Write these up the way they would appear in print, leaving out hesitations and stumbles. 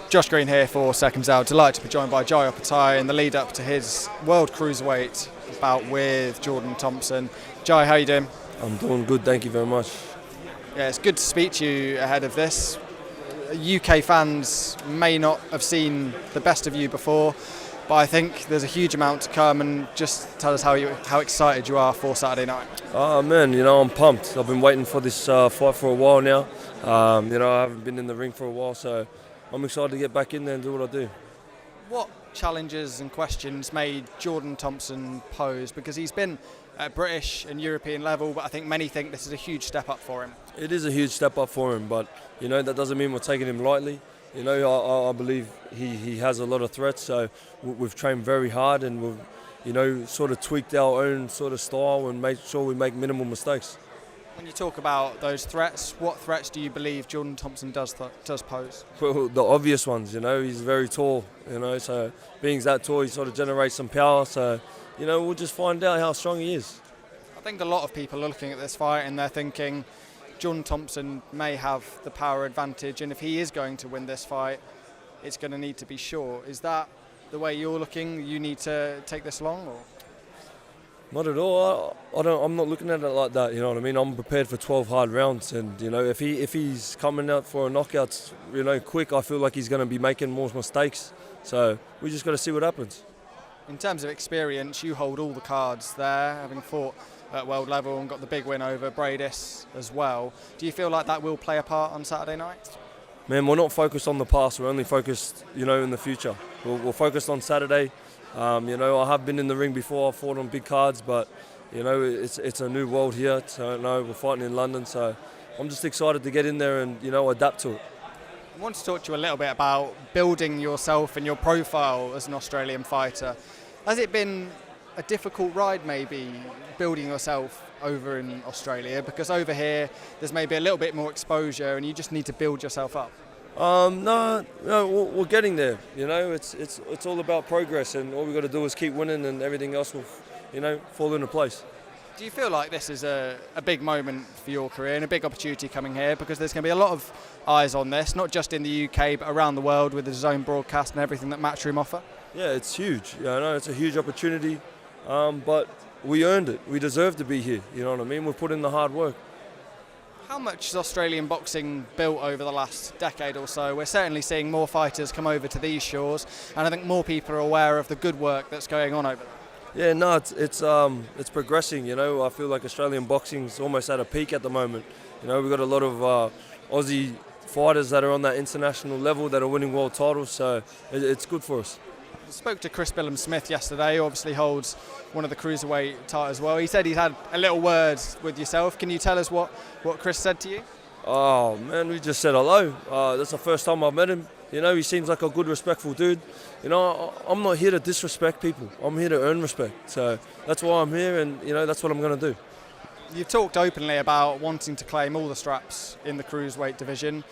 Josh Green here for SecondsOut. Delighted to be joined by Jai Opetaia in the lead up to his World Cruiserweight bout with Jordan Thompson. Jai, how are you doing? I'm doing good, thank you very much. Yeah, it's good to speak to you ahead of this. UK fans may not have seen the best of you before, but I think there's a huge amount to come, and just tell us how excited you are for Saturday night. Oh man, I'm pumped. I've been waiting for this fight for a while now. I haven't been in the ring for a while, so I'm excited to get back in there and do what I do. What challenges and questions may Jordan Thompson pose? Because he's been at British and European level, but I think many think this is a huge step up for him. It is a huge step up for him, but that doesn't mean we're taking him lightly. I believe he has a lot of threats, so we've trained very hard and we've sort of tweaked our own sort of style and made sure we make minimal mistakes. When you talk about those threats, what threats do you believe Jordan Thompson does pose? Well, the obvious ones, he's very tall, so being that tall, he sort of generates some power, so, we'll just find out how strong he is. I think a lot of people are looking at this fight and they're thinking Jordan Thompson may have the power advantage, and if he is going to win this fight, it's going to need to be short. Is that the way you're looking? You need to take this long, or? Not at all. I'm not looking at it like that. You know what I mean? I'm prepared for 12 hard rounds, and if he's coming out for a knockout, quick, I feel like he's going to be making more mistakes. So we just got to see what happens. In terms of experience, you hold all the cards there, having fought at world level and got the big win over Bradis as well. Do you feel like that will play a part on Saturday night? Man, we're not focused on the past. We're only focused, in the future. We're focused on Saturday. I have been in the ring before. I've fought on big cards, but it's a new world here. So we're fighting in London. So I'm just excited to get in there and adapt to it. I want to talk to you a little bit about building yourself and your profile as an Australian fighter. Has it been a difficult ride, maybe, building yourself over in Australia? Because over here, there's maybe a little bit more exposure, and you just need to build yourself up. No, we're getting there. It's all about progress, and all we've got to do is keep winning, and everything else will, fall into place. Do you feel like this is a big moment for your career and a big opportunity coming here? Because there's going to be a lot of eyes on this, not just in the UK, but around the world with the DAZN broadcast and everything that Matchroom offer? Yeah, it's huge. It's a huge opportunity, but we earned it. We deserve to be here. You know what I mean? We've put in the hard work. How much has Australian boxing built over the last decade or so? We're certainly seeing more fighters come over to these shores, and I think more people are aware of the good work that's going on over there. Yeah, no, it's progressing. I feel like Australian boxing's almost at a peak at the moment. We've got a lot of Aussie fighters that are on that international level that are winning world titles, so it's good for us. I spoke to Chris Smith yesterday, who obviously holds one of the Cruiserweight titles as well. He said he's had a little word with yourself. Can you tell us what Chris said to you? Oh, man, we just said hello. That's the first time I've met him. He seems like a good, respectful dude. I'm not here to disrespect people. I'm here to earn respect. So that's why I'm here, and, that's what I'm going to do. You've talked openly about wanting to claim all the straps in the Cruiserweight division.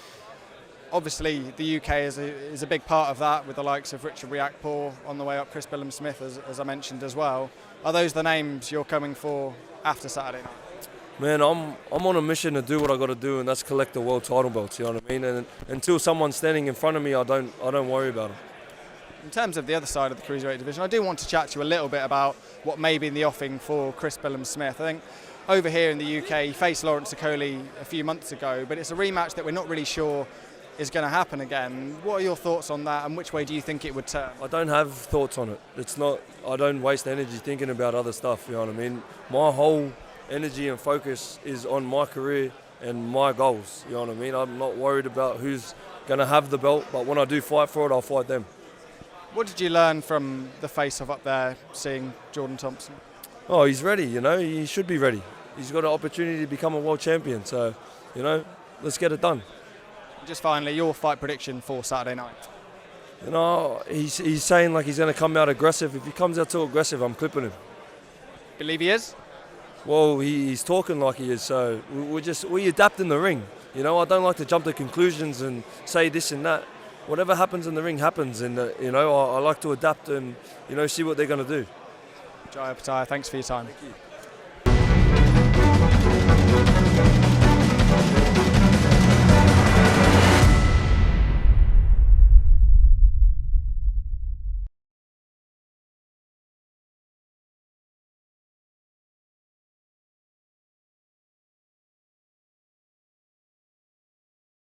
Obviously, the UK is a big part of that, with the likes of Richard Riakporhe on the way up, Chris Smith, as I mentioned as well. Are those the names you're coming for after Saturday night? Man, I'm on a mission to do what I got to do, and that's collect the world title belts. You know what I mean? And until someone's standing in front of me, I don't worry about it. In terms of the other side of the Cruiserweight division, I do want to chat to you a little bit about what may be in the offing for Chris Smith. I think over here in the UK, he faced Lawrence Okoli a few months ago, but it's a rematch that we're not really sure is going to happen again. What are your thoughts on that, and which way do you think it would turn? I don't have thoughts on it. I don't waste energy thinking about other stuff, you know what I mean? My whole energy and focus is on my career and my goals, you know what I mean? I'm not worried about who's going to have the belt, but when I do fight for it, I'll fight them. What did you learn from the face-off up there, seeing Jordan Thompson? Oh, he's ready, he should be ready. He's got an opportunity to become a world champion, so, let's get it done. Just finally, your fight prediction for Saturday night? He's saying like he's going to come out aggressive. If he comes out too aggressive, I'm clipping him. Believe he is? Well, he's talking like he is, so we adapt in the ring. I don't like to jump to conclusions and say this and that. Whatever happens in the ring happens, and I like to adapt and see what they're going to do. Jai Opetaia, thanks for your time. Thank you.